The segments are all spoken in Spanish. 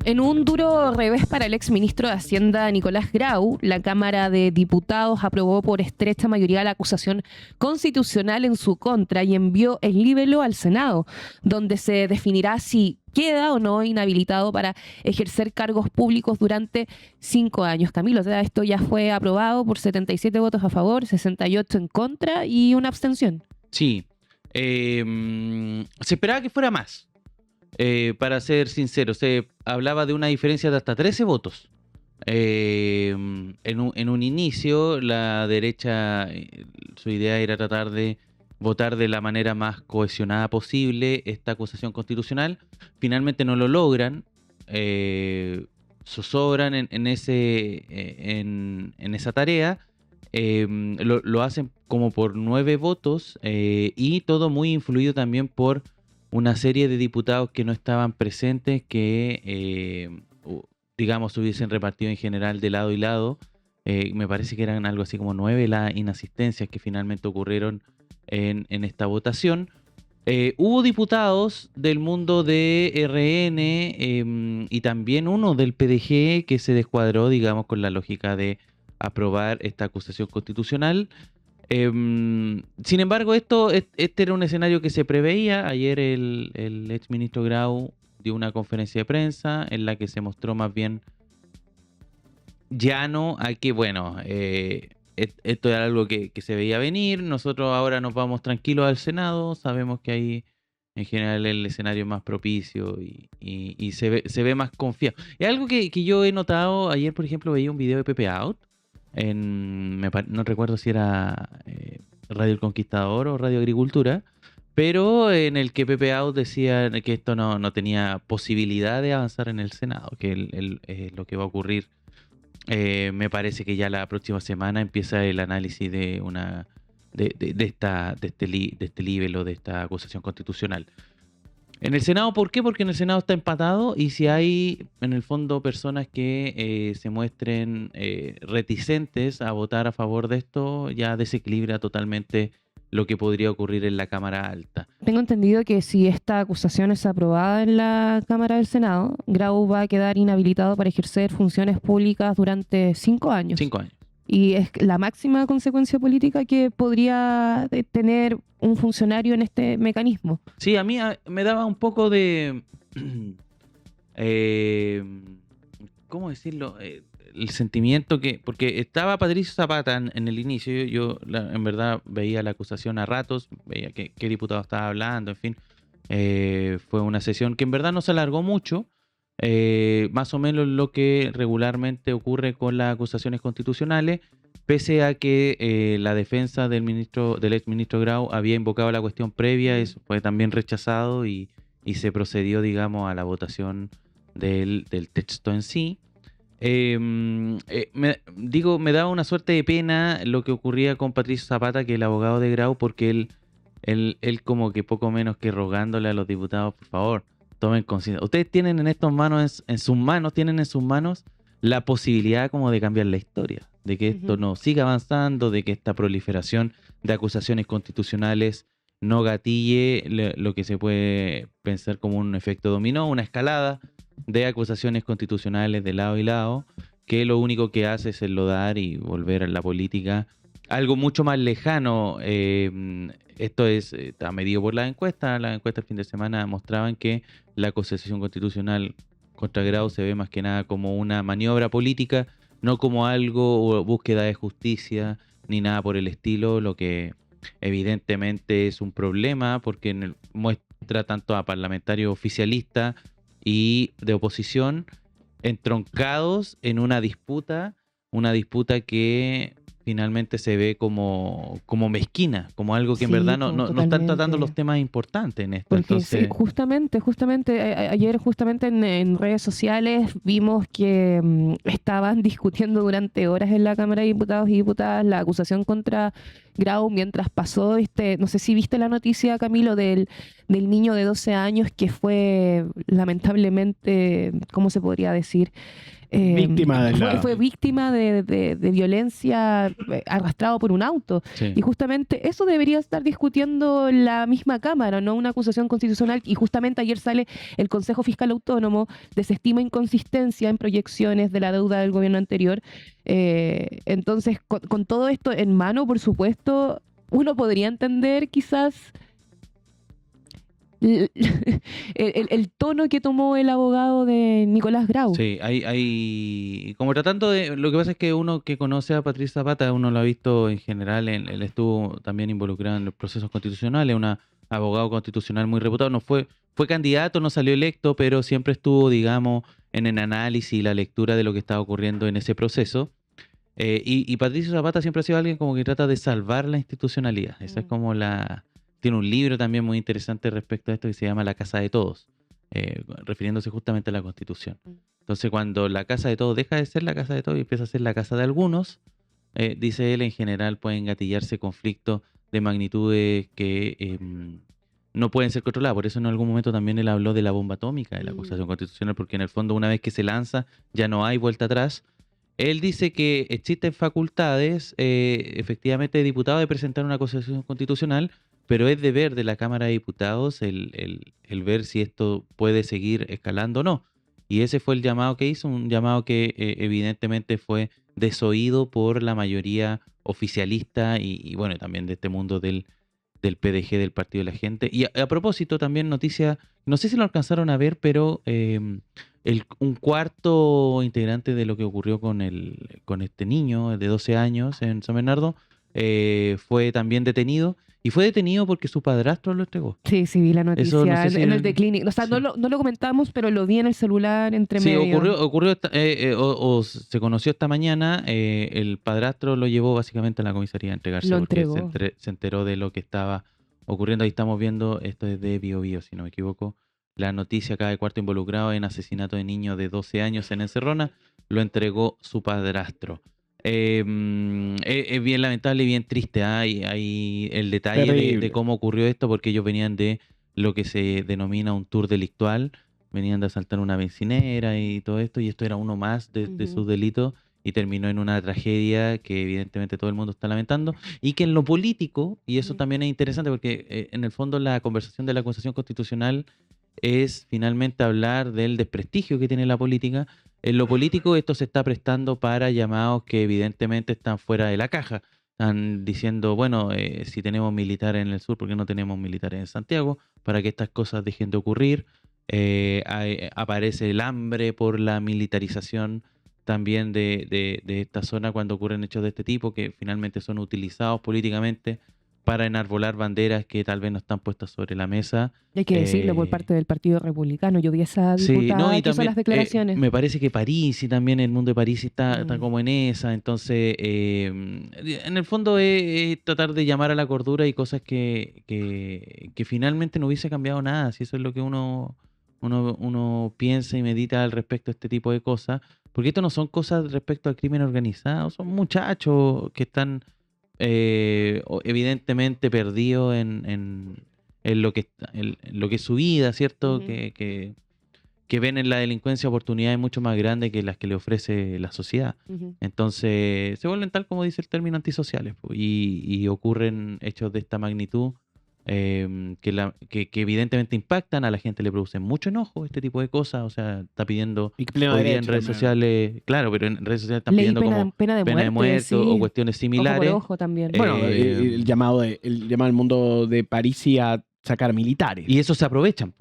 En un duro revés para el exministro de Hacienda Nicolás Grau, la Cámara de Diputados aprobó por estrecha mayoría la acusación constitucional en su contra y envió el libelo al Senado, donde se definirá si queda o no inhabilitado para ejercer cargos públicos durante 5 años. Camilo, o sea, esto ya fue aprobado por 77 votos a favor, 68 en contra y una abstención. Sí. Se esperaba que fuera más. Para ser sincero, se hablaba de una diferencia de hasta 13 votos. En un inicio, la derecha, su idea era tratar de votar de la manera más cohesionada posible esta acusación constitucional. Finalmente no lo logran. Zozobran en esa tarea. Lo hacen como por 9 votos y todo muy influido también por una serie de diputados que no estaban presentes, que digamos hubiesen repartido en general de lado y lado. Me parece que eran algo así como 9 las inasistencias que finalmente ocurrieron en esta votación. Hubo diputados del mundo de RN y también uno del PDG que se descuadró, digamos, con la lógica de aprobar esta acusación constitucional. Sin embargo, este era un escenario que se preveía. Ayer el exministro Grau dio una conferencia de prensa en la que se mostró más bien llano a que, bueno, esto era algo que se veía venir. Nosotros ahora nos vamos tranquilos al Senado. Sabemos que ahí en general el escenario es más propicio y se ve más confiado. Es algo que yo he notado. Ayer, por ejemplo, veía un video de Pepe Out. No recuerdo si era Radio El Conquistador o Radio Agricultura, pero en el que Pepe Out decía que esto no tenía posibilidad de avanzar en el Senado, que lo que va a ocurrir, me parece que ya la próxima semana empieza el análisis de este libelo, de esta acusación constitucional. En el Senado, ¿por qué? Porque en el Senado está empatado y si hay en el fondo personas que se muestren reticentes a votar a favor de esto, ya desequilibra totalmente lo que podría ocurrir en la Cámara Alta. Tengo entendido que si esta acusación es aprobada en la Cámara del Senado, Grau va a quedar inhabilitado para ejercer funciones públicas durante 5 años. 5 años. Y es la máxima consecuencia política que podría tener un funcionario en este mecanismo. Sí, a mí me daba un poco de... ¿cómo decirlo? El sentimiento que... Porque estaba Patricio Zapata en el inicio, en verdad veía la acusación a ratos, veía qué diputado estaba hablando, en fin. Fue una sesión que en verdad no se alargó mucho, más o menos lo que regularmente ocurre con las acusaciones constitucionales, pese a que la defensa del exministro Grau había invocado la cuestión previa. Eso fue también rechazado y se procedió, digamos, a la votación del texto en sí. Me daba una suerte de pena lo que ocurría con Patricio Zapata, que es el abogado de Grau, porque él como que poco menos que rogándole a los diputados, por favor, tomen conciencia. Ustedes tienen en sus manos la posibilidad como de cambiar la historia, de que esto no siga avanzando, de que esta proliferación de acusaciones constitucionales no gatille lo que se puede pensar como un efecto dominó, una escalada de acusaciones constitucionales de lado y lado, que lo único que hace es enlodar y volver a la política algo mucho más lejano. Esto está medido por las encuestas. Las encuestas el fin de semana mostraban que la acusación constitucional contra Grau se ve más que nada como una maniobra política, no como algo o búsqueda de justicia ni nada por el estilo, lo que evidentemente es un problema porque muestra tanto a parlamentarios oficialistas y de oposición entroncados en una disputa que finalmente se ve como mezquina, como algo que en verdad no están tratando los temas importantes en esto. Porque entonces... sí, justamente, ayer justamente en redes sociales vimos que estaban discutiendo durante horas en la Cámara de Diputados y Diputadas la acusación contra Grau mientras pasó, no sé si viste la noticia, Camilo, del niño de 12 años que fue lamentablemente, ¿cómo se podría decir? Víctima de la... fue víctima de violencia arrastrado por un auto. Sí. Y justamente eso debería estar discutiendo la misma Cámara, no una acusación constitucional. Y justamente ayer sale el Consejo Fiscal Autónomo, desestima inconsistencia en proyecciones de la deuda del gobierno anterior. Entonces, con todo esto en mano, por supuesto, uno podría entender quizás el tono que tomó el abogado de Nicolás Grau. Sí, hay como tratando de... Lo que pasa es que uno que conoce a Patricia Zapata, uno lo ha visto en general, él estuvo también involucrado en los procesos constitucionales, un abogado constitucional muy reputado, fue candidato, no salió electo, pero siempre estuvo, digamos, en el análisis y la lectura de lo que estaba ocurriendo en ese proceso. Y Patricio Zapata siempre ha sido alguien como que trata de salvar la institucionalidad. Esa es como la... Tiene un libro también muy interesante respecto a esto que se llama La Casa de Todos, refiriéndose justamente a la Constitución. Entonces, cuando la Casa de Todos deja de ser la Casa de Todos y empieza a ser la Casa de algunos, dice él, en general pueden gatillarse conflictos de magnitudes que no pueden ser controladas. Por eso en algún momento también él habló de la bomba atómica de la acusación constitucional, porque en el fondo una vez que se lanza ya no hay vuelta atrás. Él dice que existen facultades, efectivamente, de diputado de presentar una acusación constitucional, pero es deber de la Cámara de Diputados el ver si esto puede seguir escalando o no. Y ese fue el llamado que hizo, un llamado que evidentemente fue desoído por la mayoría oficialista y bueno, también de este mundo del PDG, del Partido de la Gente. Y a propósito, también noticia, no sé si lo alcanzaron a ver, pero un cuarto integrante de lo que ocurrió con este niño de 12 años en San Bernardo fue también detenido. Y fue detenido porque su padrastro lo entregó. Sí, vi la noticia Eso no sé si en el de Clinic. O sea, sí. no lo comentamos, pero lo vi en el celular entre Sí, medio. ocurrió o se conoció esta mañana. El padrastro lo llevó básicamente a la comisaría a entregarse Lo porque entregó. se enteró de lo que estaba ocurriendo. Ahí estamos viendo, esto es de Bio, si no me equivoco, la noticia acá de cuarto involucrado en asesinato de niño de 12 años en Encerrona, lo entregó su padrastro. Es bien lamentable y bien triste. Hay el detalle de cómo ocurrió esto, porque ellos venían de lo que se denomina un tour delictual, venían de asaltar una bencinera y todo esto, y esto era uno más de sus delitos, y terminó en una tragedia que evidentemente todo el mundo está lamentando, y que en lo político, y eso también es interesante, porque en el fondo la conversación de la acusación constitucional es finalmente hablar del desprestigio que tiene la política. En lo político esto se está prestando para llamados que evidentemente están fuera de la caja. Están diciendo, bueno, si tenemos militares en el sur, ¿por qué no tenemos militares en Santiago? Para que estas cosas dejen de ocurrir. Aparece el hambre por la militarización también de esta zona cuando ocurren hechos de este tipo, que finalmente son utilizados políticamente para enarbolar banderas que tal vez no están puestas sobre la mesa. Hay que decirlo por parte del Partido Republicano. Yo vi esa diputada que hizo las declaraciones. Me parece que París y también el mundo de París está como en esa. Entonces, en el fondo es tratar de llamar a la cordura y cosas que finalmente no hubiese cambiado nada. Si eso es lo que uno piensa y medita al respecto de este tipo de cosas. Porque esto no son cosas respecto al crimen organizado. Son muchachos que están evidentemente perdido en lo que es su vida, ¿cierto? Que ven en la delincuencia oportunidades mucho más grandes que las que le ofrece la sociedad. Entonces se vuelven, tal como dice el término, antisociales, y ocurren hechos de esta magnitud que evidentemente impactan, a la gente le producen mucho enojo este tipo de cosas. O sea, está pidiendo hoy día en redes sociales, claro, pero en redes sociales están pidiendo como pena de muerte, sí. o cuestiones similares. Ojo por ojo también. Bueno, el llamado del mundo de París a sacar militares. Y eso se aprovechan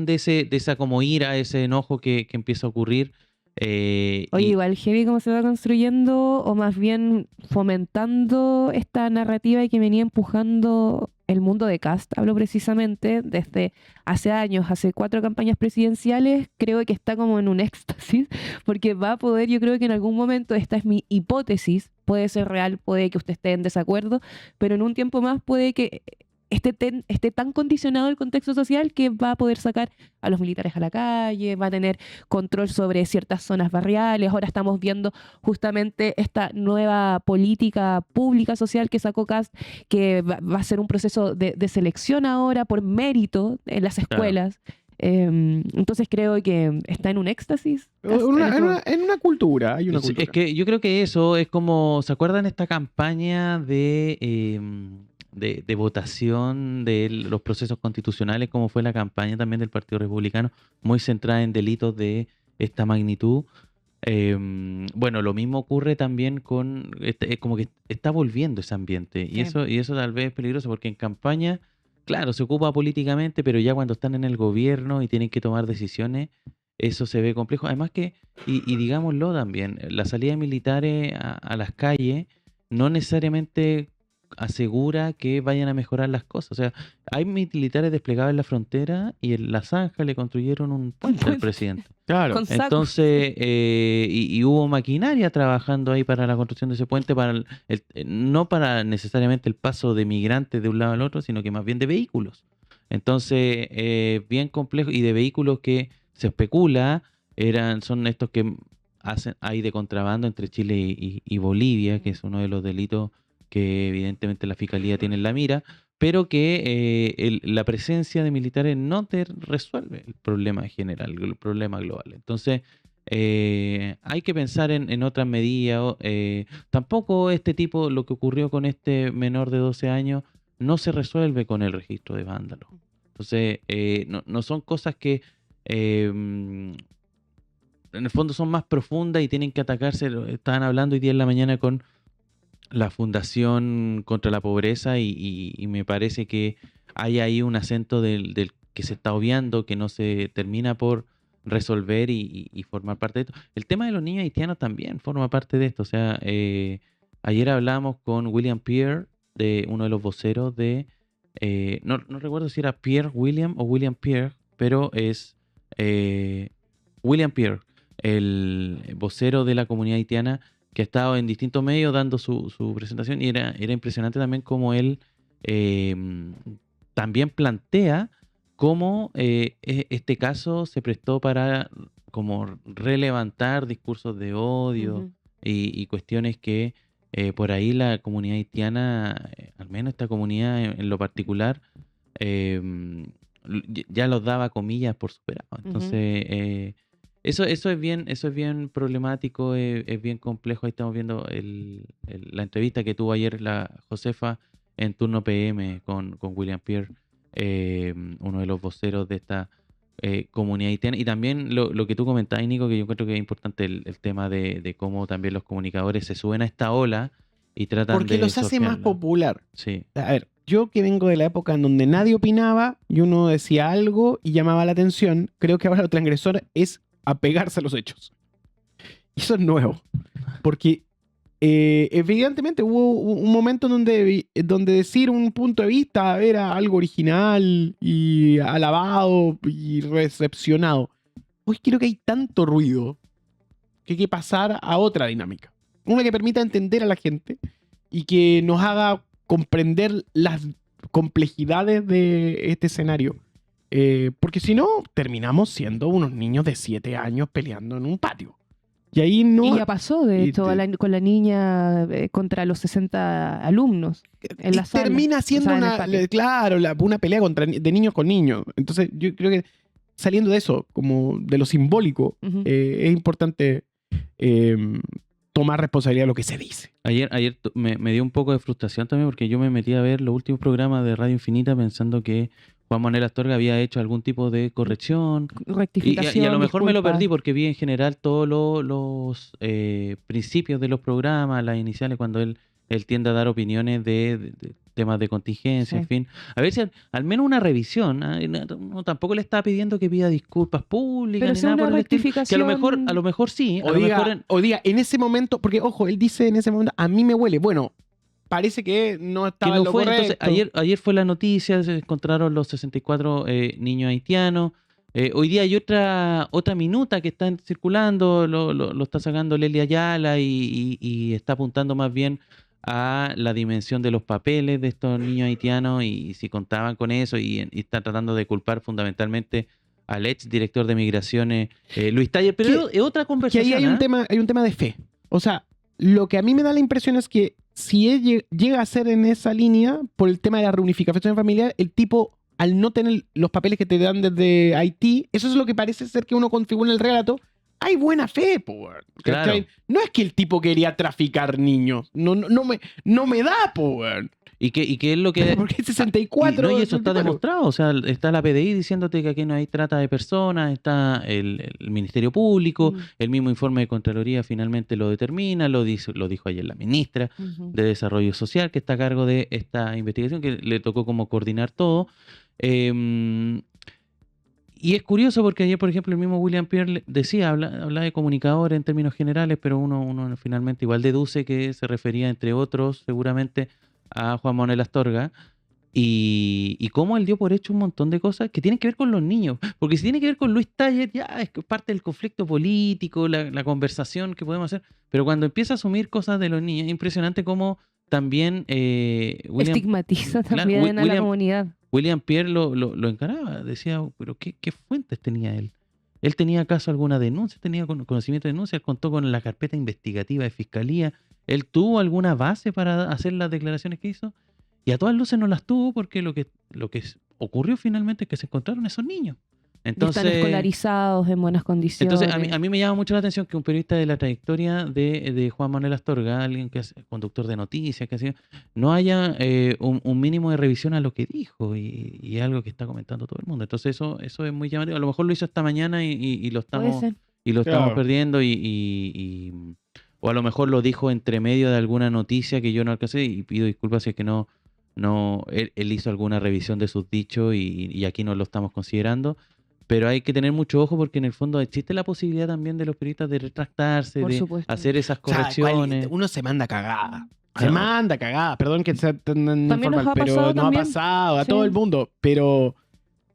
de esa como ira, ese enojo que empieza a ocurrir. Oye, igual heavy cómo se va construyendo, o más bien fomentando esta narrativa que venía empujando el mundo de Kast. Hablo precisamente desde hace años, hace 4 campañas presidenciales. Creo que está como en un éxtasis, porque va a poder, yo creo que en algún momento, esta es mi hipótesis, puede ser real, puede que usted esté en desacuerdo, pero en un tiempo más puede que esté tan condicionado el contexto social que va a poder sacar a los militares a la calle, va a tener control sobre ciertas zonas barriales. Ahora estamos viendo justamente esta nueva política pública social que sacó Kast, que va a ser un proceso de selección ahora por mérito en las escuelas. Claro. Entonces creo que está en un éxtasis. En una cultura, hay una Es cultura. que yo creo que eso es como, ¿se acuerdan esta campaña de votación de los procesos constitucionales, como fue la campaña también del Partido Republicano, muy centrada en delitos de esta magnitud? Bueno, lo mismo ocurre también con, como que está volviendo ese ambiente, Sí. y eso tal vez es peligroso, porque en campaña, claro, se ocupa políticamente, pero ya cuando están en el gobierno y tienen que tomar decisiones, eso se ve complejo. Además que, y digámoslo también, la salida de militares a las calles no necesariamente asegura que vayan a mejorar las cosas. O sea, hay militares desplegados en la frontera y en la zanja le construyeron un puente al puente. presidente. Claro. Con sacos. Entonces, y hubo maquinaria trabajando ahí para la construcción de ese puente, no para necesariamente el paso de migrantes de un lado al otro, sino que más bien de vehículos. Entonces, bien complejo, y de vehículos que se especula, son estos que hay de contrabando entre Chile y Bolivia, que es uno de los delitos que evidentemente la Fiscalía tiene en la mira, pero que la presencia de militares no te resuelve el problema general, el problema global. Entonces, hay que pensar en otras medidas. Tampoco lo que ocurrió con este menor de 12 años, no se resuelve con el registro de vándalos. Entonces, no son cosas que en el fondo son más profundas y tienen que atacarse. Estaban hablando hoy día en la mañana con la Fundación contra la Pobreza y me parece que hay ahí un acento del que se está obviando, que no se termina por resolver y formar parte de esto. El tema de los niños haitianos también forma parte de esto. O sea, ayer hablamos con William Pierre, de uno de los voceros no recuerdo si era Pierre William o William Pierre, pero es William Pierre, el vocero de la comunidad haitiana, que ha estado en distintos medios dando su presentación, y era impresionante también cómo él también plantea cómo este caso se prestó para como relevantar discursos de odio Ujú. y cuestiones que por ahí la comunidad haitiana, al menos esta comunidad en lo particular, ya los daba comillas por superados. Entonces, eso es bien problemático, es bien complejo. Ahí estamos viendo la entrevista que tuvo ayer la Josefa en turno PM con William Pierre, uno de los voceros de esta comunidad haitiana. Y también lo que tú comentabas, Nico, que yo creo que es importante el tema de cómo también los comunicadores se suben a esta ola y tratan Porque de los hace más sortearla. popular. Sí, A ver, yo que vengo de la época en donde nadie opinaba y uno decía algo y llamaba la atención, creo que ahora lo transgresor es apegarse a los hechos. Y eso es nuevo. Porque evidentemente hubo un momento donde decir un punto de vista era algo original y alabado y recepcionado. Hoy creo que hay tanto ruido que hay que pasar a otra dinámica. Una que permita entender a la gente y que nos haga comprender las complejidades de este escenario. Porque si no, terminamos siendo unos niños de 7 años peleando en un patio. Y ahí no... Y ya pasó, de y hecho, te- con la niña contra los 60 alumnos en la y sala. termina siendo O sea, en el patio. claro, una pelea de niños con niños. Entonces yo creo que saliendo de eso, como de lo simbólico, Ujú. es importante tomar responsabilidad de lo que se dice. Ayer me dio un poco de frustración también, porque yo me metí a ver los últimos programas de Radio Infinita pensando que Juan Manuel Astorga había hecho algún tipo de corrección. Rectificación. Y a lo mejor me lo disculpa. perdí porque vi en general todos los principios de los programas, las iniciales, cuando él tiende a dar opiniones de temas de contingencia, Sí. en fin. A ver si al menos una revisión. No, tampoco le estaba pidiendo que pida disculpas públicas Pero ni sea nada una por el estilo. Que rectificación. a lo mejor sí. A O lo diga, mejor o diga, en ese momento, porque ojo, él dice en ese momento, a mí me huele. Bueno, parece que no que estaba en no lo fue. correcto. Entonces, ayer fue la noticia, se encontraron los 64 niños haitianos. Hoy día hay otra minuta que está circulando, lo está sacando Lely Ayala y está apuntando más bien a la dimensión de los papeles de estos niños haitianos y si contaban con eso, y está tratando de culpar fundamentalmente al ex director de Migraciones, Luis Taller. Pero es otra Que conversación. ahí hay un tema de fe. O sea, lo que a mí me da la impresión es que si él llega a ser en esa línea, por el tema de la reunificación familiar, el tipo al no tener los papeles que te dan desde Haití, eso es lo que parece ser que uno configura en el relato. Hay buena fe, po, weón. Claro. ¿Cachai? No es que el tipo quería traficar niños. No me da, po, weón. ¿Y qué es lo que...? Porque es 64. Y eso está 64. demostrado. O sea, está la PDI diciéndote que aquí no hay trata de personas, está el Ministerio Público, Mm. el mismo informe de Contraloría finalmente lo determina, lo dijo ayer la ministra Ujú. de Desarrollo Social, que está a cargo de esta investigación, que le tocó como coordinar todo. Y es curioso porque ayer, por ejemplo, el mismo William Pierre decía, habla de comunicadores en términos generales, pero uno finalmente igual deduce que se refería, entre otros, seguramente a Juan Manuel Astorga, y cómo él dio por hecho un montón de cosas que tienen que ver con los niños. Porque si tiene que ver con Luis Taller, ya es que parte del conflicto político, la conversación que podemos hacer, pero cuando empieza a asumir cosas de los niños, es impresionante cómo también Estigmatiza claro, también a la comunidad. William Pierre lo encaraba, decía, pero ¿qué fuentes tenía él? ¿Él tenía acaso alguna denuncia? ¿Tenía conocimiento de denuncia? ¿Él contó con la carpeta investigativa de fiscalía? ¿Él tuvo alguna base para hacer las declaraciones que hizo? Y a todas luces no las tuvo porque lo que ocurrió finalmente es que se encontraron esos niños. Entonces, Están escolarizados en buenas condiciones. entonces a mí me llama mucho la atención que un periodista de la trayectoria de Juan Manuel Astorga, alguien que es conductor de noticias, que ha sido, no haya un mínimo de revisión a lo que dijo y algo que está comentando todo el mundo. Entonces eso es muy llamativo. A lo mejor lo hizo esta mañana y lo Puede estamos ser. estamos Claro. perdiendo o a lo mejor lo dijo entre medio de alguna noticia que yo no alcancé y pido disculpas si es que no él hizo alguna revisión de sus dichos y aquí no lo estamos considerando. Pero hay que tener mucho ojo porque en el fondo existe la posibilidad también de los periodistas de retractarse, Por de supuesto. hacer esas O sea, correcciones. uno se manda cagada. Ah, Se no. manda cagada. Perdón que sea tan También nos informal, ha pero pasado nos también. ha pasado a Sí. todo el mundo. Pero.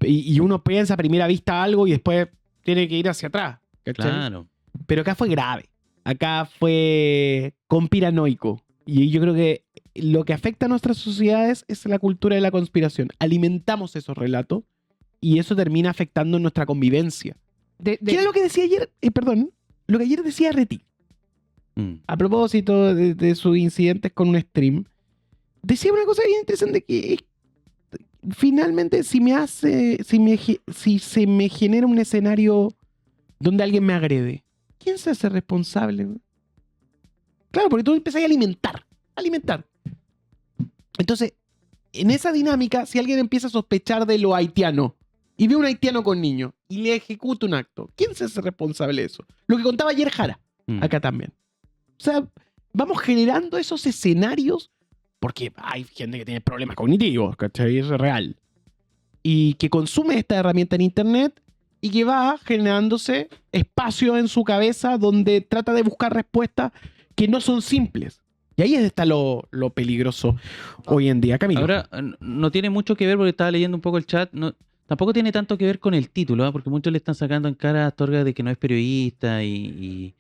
Y uno piensa a primera vista algo y después tiene que ir hacia atrás. ¿Cachai? Claro. Pero acá fue grave. Acá fue conspiranoico. Y yo creo que lo que afecta a nuestras sociedades es la cultura de la conspiración. Alimentamos esos relatos y eso termina afectando nuestra convivencia. ¿Qué era lo que decía ayer? Perdón, lo que ayer decía Reti, Mm. a propósito de sus incidentes con un stream. Decía una cosa bien interesante que finalmente si se me genera un escenario donde alguien me agrede, ¿quién se hace responsable? Claro, porque tú empiezas a alimentar. Entonces, en esa dinámica, si alguien empieza a sospechar de lo haitiano y ve a un haitiano con niño y le ejecuta un acto, ¿quién se hace responsable de eso? Lo que contaba ayer Jara, Mm. acá también. O sea, vamos generando esos escenarios porque hay gente que tiene problemas cognitivos, ¿cachai? Es real. Y que consume esta herramienta en internet y que va generándose espacio en su cabeza donde trata de buscar respuestas que no son simples. Y ahí está lo peligroso hoy en día. Camilo. Ahora, no tiene mucho que ver, porque estaba leyendo un poco el chat, tampoco tiene tanto que ver con el título, ¿ah? Porque muchos le están sacando en cara a Astorga de que no es periodista y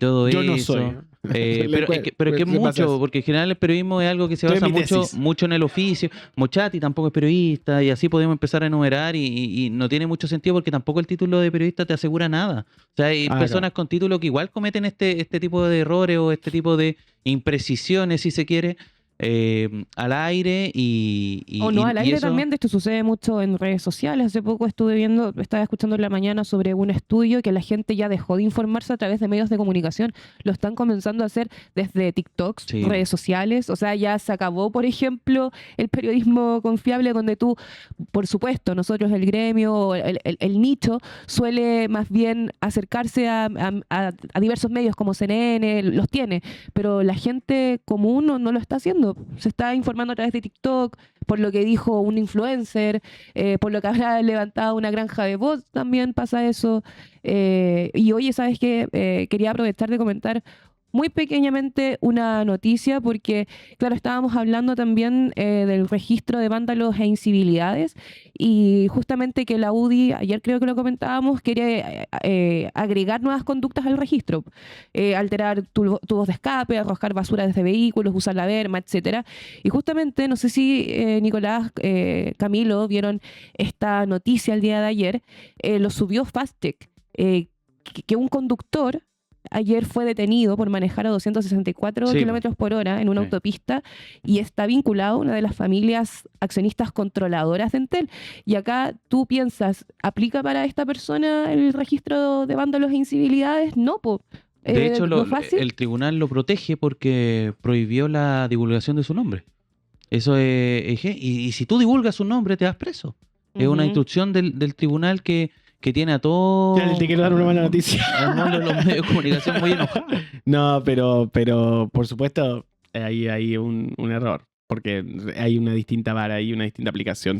todo Yo eso. no soy. Pero es que es mucho, porque en general el periodismo es algo que se Estoy basa en mi mucho, tesis. mucho en el oficio. Mochati tampoco es periodista, y así podemos empezar a enumerar, y no tiene mucho sentido porque tampoco el título de periodista te asegura nada. O sea, hay personas con título que igual cometen este tipo de errores o este tipo de imprecisiones, si se quiere, al aire O no, al y aire eso- también. De esto sucede mucho en redes sociales. Hace poco estaba escuchando en la mañana sobre un estudio que la gente ya dejó de informarse a través de medios de comunicación. Lo están comenzando a hacer desde TikToks, Sí. redes sociales. O sea, ya se acabó, por ejemplo, el periodismo confiable donde tú, por supuesto, nosotros el gremio, el nicho, suele más bien acercarse a diversos medios como CNN, los tiene, pero la gente común no lo está haciendo. Se está informando a través de TikTok, por lo que dijo un influencer, por lo que habrá levantado una granja de bots, también pasa eso. Y oye, ¿sabes qué? Quería aprovechar de comentar muy pequeñamente una noticia porque, claro, estábamos hablando también del registro de vándalos e incivilidades y justamente que la UDI, ayer creo que lo comentábamos, quería agregar nuevas conductas al registro, alterar tubos de escape, arrojar basura desde vehículos, usar la berma, etcétera. Y justamente, no sé si Nicolás, Camilo, vieron esta noticia el día de ayer, lo subió Fast Check, que un conductor ayer fue detenido por manejar a 264 Sí, kilómetros por hora en una sí. autopista y está vinculado a una de las familias accionistas controladoras de Entel. Y acá tú piensas, ¿aplica para esta persona el registro de vándalos e incivilidades? No, po. De hecho, ¿no es fácil? el tribunal lo protege porque prohibió la divulgación de su nombre. Eso y si tú divulgas su nombre, te vas preso. Es una Ujú. instrucción del tribunal que tiene a todos Ya, te quiero dar una mala noticia. al mundo de los medios de comunicación muy enojados. No, pero por supuesto hay un error, porque hay una distinta vara y una distinta aplicación.